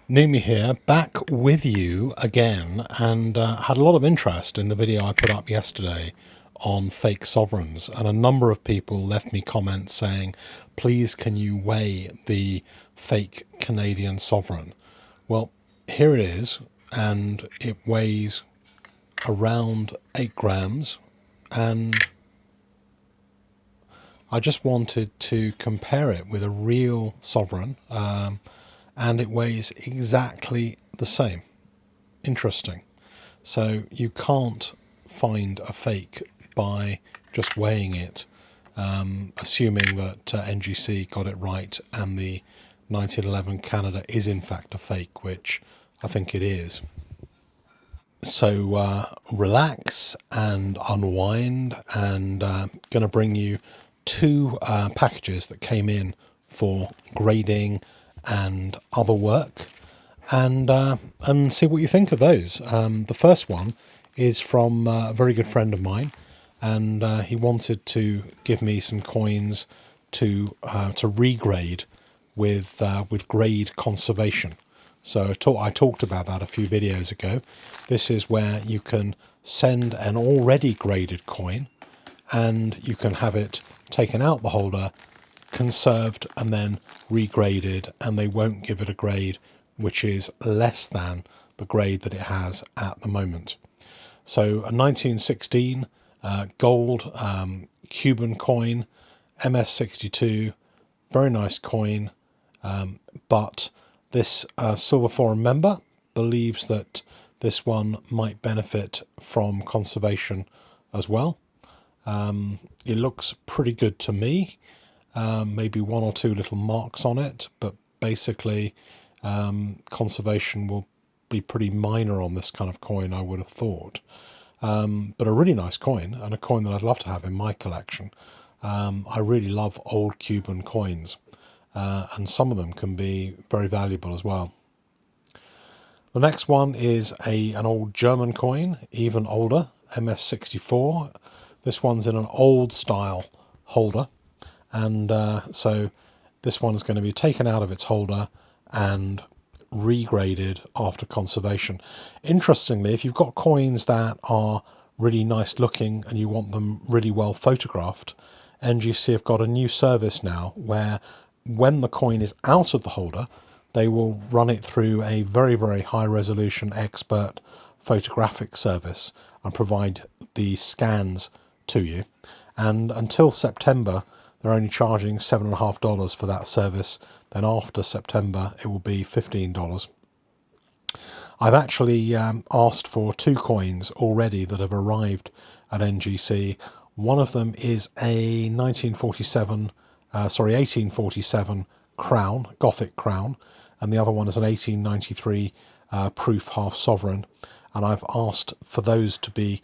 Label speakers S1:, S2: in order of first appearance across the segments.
S1: Numi here, back with you again, and had a lot of interest in the video I put up yesterday on fake sovereigns, and a number of people left me comments saying, please can you weigh the fake Canadian sovereign? Well, here it is, and it weighs around 8 grams, and I just wanted to compare it with a real sovereign, and it weighs exactly the same. Interesting. So you can't find a fake by just weighing it, assuming that NGC got it right and the 1911 Canada is in fact a fake, which I think it is. So relax and unwind, and going to bring you two packages that came in for grading and other work, and see what you think of those. The first one is from a very good friend of mine, and he wanted to give me some coins to regrade with grade conservation. So I talked about that a few videos ago. This is where you can send an already graded coin, and you can have it taken out the holder, conserved, and then regraded, and they won't give it a grade which is less than the grade that it has at the moment. So a 1916 gold Cuban coin, MS62, very nice coin, but this Silver Forum member believes that this one might benefit from conservation as well. It looks pretty good to me. Maybe one or two little marks on it, but basically conservation will be pretty minor on this kind of coin, I would have thought. But a really nice coin, and a coin that I'd love to have in my collection. I really love old Cuban coins, and some of them can be very valuable as well. The next one is an old German coin, even older, MS64. This one's in an old style holder, and so this one's going to be taken out of its holder and regraded after conservation. Interestingly, if you've got coins that are really nice looking and you want them really well photographed, NGC have got a new service now where when the coin is out of the holder, they will run it through a very, very high resolution expert photographic service and provide the scans to you. And until September, they're only charging $7.50 for that service. Then after September, it will be $15. I've actually asked for two coins already that have arrived at NGC. One of them is a 1847 crown, Gothic crown, and the other one is an 1893 proof half sovereign. And I've asked for those to be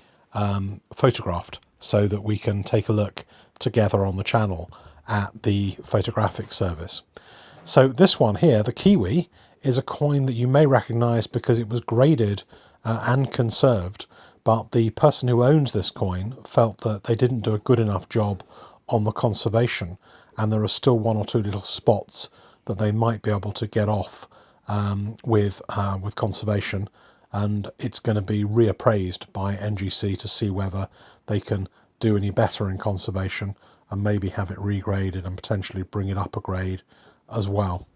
S1: photographed so that we can take a look together on the channel at the photographic service. So this one here, the Kiwi, is a coin that you may recognize because it was graded and conserved, but the person who owns this coin felt that they didn't do a good enough job on the conservation, and there are still one or two little spots that they might be able to get off with conservation, and it's going to be reappraised by NGC to see whether they can do any better in conservation and maybe have it regraded and potentially bring it up a grade as well.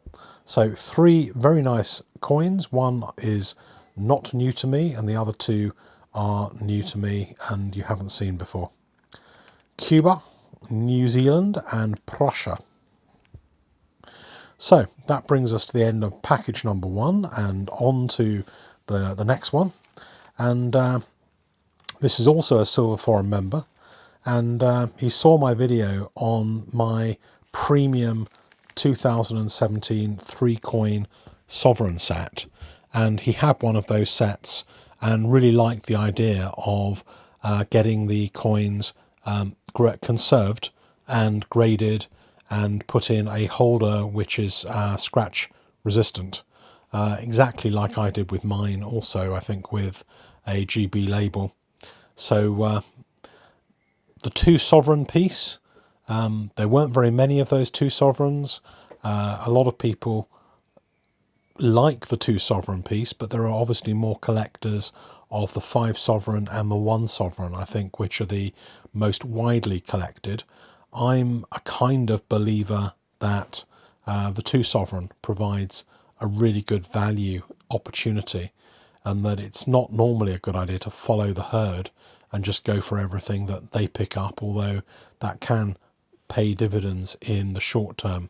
S1: So three very nice coins. One is not new to me and the other two are new to me and you haven't seen before. Cuba, New Zealand and Prussia. So that brings us to the end of package number one and on to the next one. And this is also a Silver Forum member, and he saw my video on my premium 2017 3-coin sovereign set, and he had one of those sets and really liked the idea of getting the coins conserved and graded and put in a holder which is scratch resistant, exactly like I did with mine also, I think, with a GB label. So the two sovereign piece, there weren't very many of those two sovereigns. A lot of people like the 2 sovereign piece, but there are obviously more collectors of the 5 sovereign and the 1 sovereign, I think, which are the most widely collected. I'm a kind of believer that the 2 sovereign provides a really good value opportunity, and that it's not normally a good idea to follow the herd and just go for everything that they pick up, although that can pay dividends in the short term.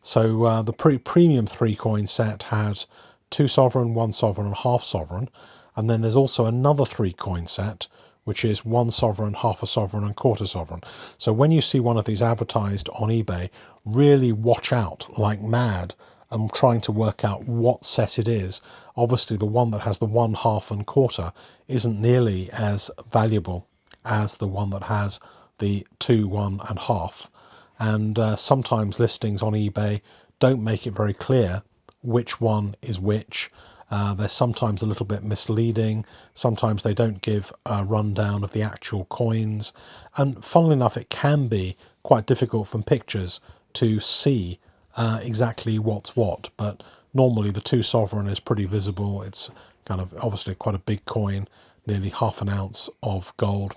S1: So the premium 3 coin set has 2 sovereign, 1 sovereign and half sovereign, and then there's also another 3 coin set which is 1 sovereign, half a sovereign and quarter sovereign. So when you see one of these advertised on eBay, really watch out like mad and trying to work out what set it is. Obviously the one that has the 1, half and quarter isn't nearly as valuable as the one that has the 2, 1 and half. And sometimes listings on eBay don't make it very clear which one is which. They're sometimes a little bit misleading. Sometimes they don't give a rundown of the actual coins. And funnily enough, it can be quite difficult from pictures to see exactly what's what. But normally the 2 sovereign is pretty visible. It's kind of obviously quite a big coin, nearly half an ounce of gold.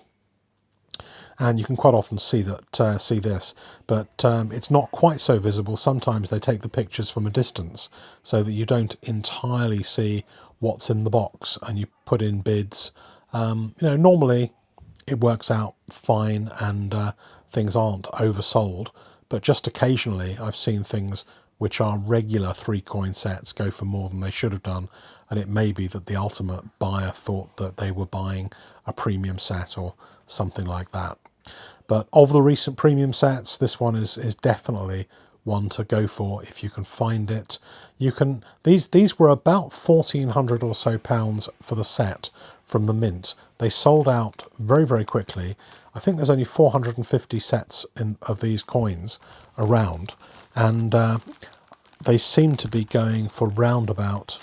S1: And you can quite often see that, see this, but it's not quite so visible. Sometimes they take the pictures from a distance so that you don't entirely see what's in the box, and you put in bids. Normally it works out fine, and things aren't oversold, but just occasionally I've seen things which are regular 3 coin sets go for more than they should have done, and it may be that the ultimate buyer thought that they were buying a premium set or something like that. But of the recent premium sets, this one is definitely one to go for if you can find it. You can these were about £1,400 or so for the set from the mint. They sold out very, very quickly. I think there's only 450 sets of these coins around, and they seem to be going for round about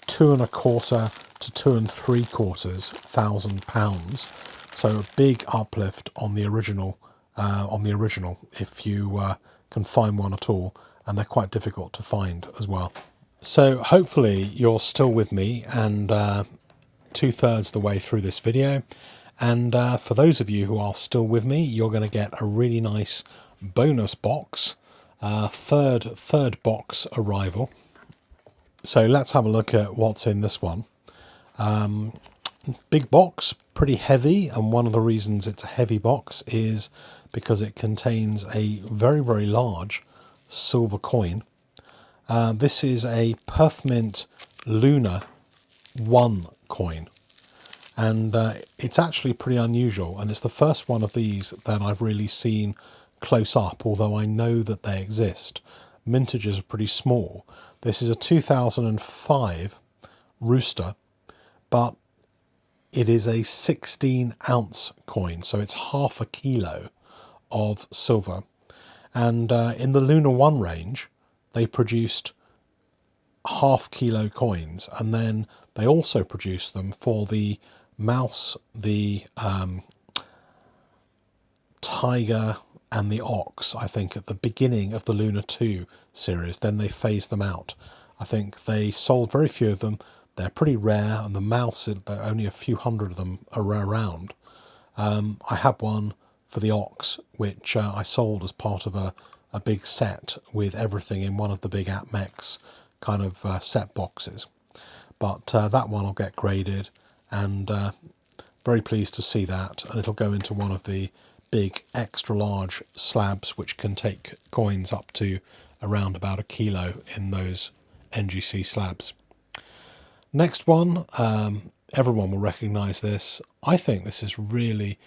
S1: £2.25 to £2.75,000. So a big uplift on the original. If you can find one at all, and they're quite difficult to find as well. So hopefully you're still with me, and 2/3 the way through this video. And for those of you who are still with me, you're going to get a really nice bonus box, third box arrival. So let's have a look at what's in this one. Big box, pretty heavy, and one of the reasons it's a heavy box is because it contains a very, very large silver coin. This is a Perfmint Lunar 1 coin, and it's actually pretty unusual, and it's the first one of these that I've really seen close up, although I know that they exist. Mintages are pretty small. This is a 2005 Rooster, but it is a 16-ounce coin, so it's half a kilo of silver. And in the Lunar 1 range, they produced half-kilo coins, and then they also produced them for the mouse, the tiger and the ox, I think, at the beginning of the Lunar 2 series. Then they phased them out. I think they sold very few of them. They're pretty rare, and the mouse, there are only a few hundred of them around. I had one for the ox, which I sold as part of a big set with everything in one of the big APMEX kind of set boxes. But that one will get graded, and very pleased to see that, and it'll go into one of the big extra large slabs which can take coins up to around about a kilo in those NGC slabs. Next one, everyone will recognise this. I think this is really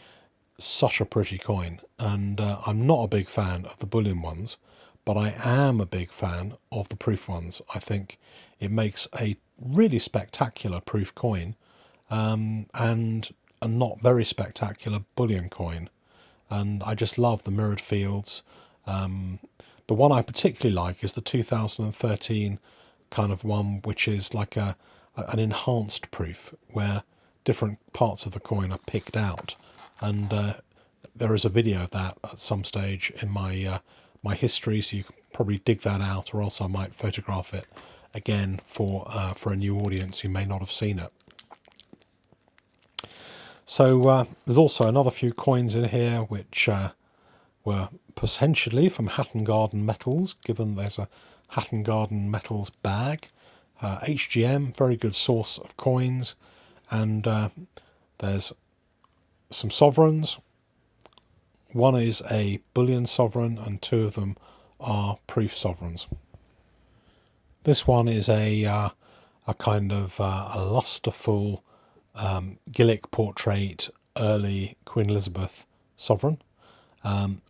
S1: such a pretty coin, and I'm not a big fan of the bullion ones, but I am a big fan of the proof ones. I think it makes a really spectacular proof coin, and a not very spectacular bullion coin. And I just love the mirrored fields. The one I particularly like is the 2013 kind of one, which is like an enhanced proof, where different parts of the coin are picked out. And there is a video of that at some stage in my my history, so you can probably dig that out, or else I might photograph it again for a new audience who may not have seen it. So there's also another few coins in here which were potentially from Hatton Garden Metals, given there's a Hatton Garden Metals bag. HGM, very good source of coins, and there's some sovereigns. One is a bullion sovereign and two of them are proof sovereigns. This one is a kind of a lusterful Gillick portrait early Queen Elizabeth sovereign.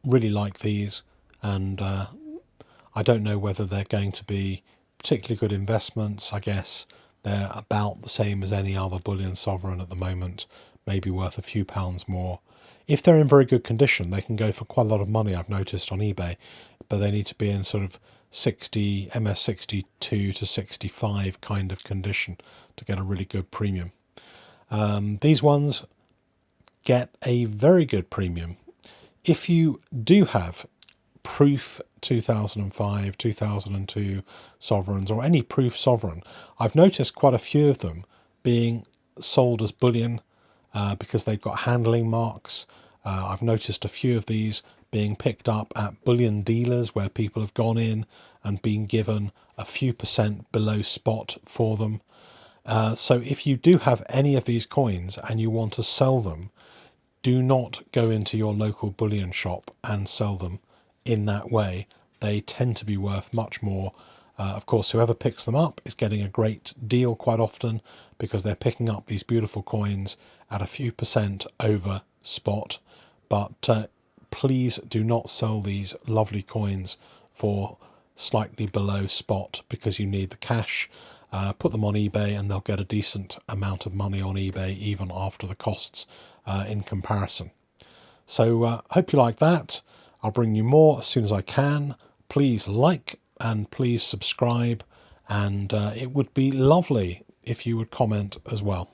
S1: Really like these, and I don't know whether they're going to be particularly good investments. I guess they're about the same as any other bullion sovereign at the moment, maybe worth a few pounds more. If they're in very good condition, they can go for quite a lot of money, I've noticed on eBay, but they need to be in sort of 60 MS62 to 65 kind of condition to get a really good premium. These ones get a very good premium. If you do have proof 2005, 2002 sovereigns, or any proof sovereign, I've noticed quite a few of them being sold as bullion because they've got handling marks. I've noticed a few of these being picked up at bullion dealers where people have gone in and been given a few percent below spot for them. So if you do have any of these coins and you want to sell them, do not go into your local bullion shop and sell them in that way. They tend to be worth much more. Of course, whoever picks them up is getting a great deal quite often because they're picking up these beautiful coins at a few percent over spot. But please do not sell these lovely coins for slightly below spot because you need the cash. Put them on eBay and they'll get a decent amount of money on eBay even after the costs in comparison. So hope you like that. I'll bring you more as soon as I can. Please like and please subscribe, and it would be lovely if you would comment as well.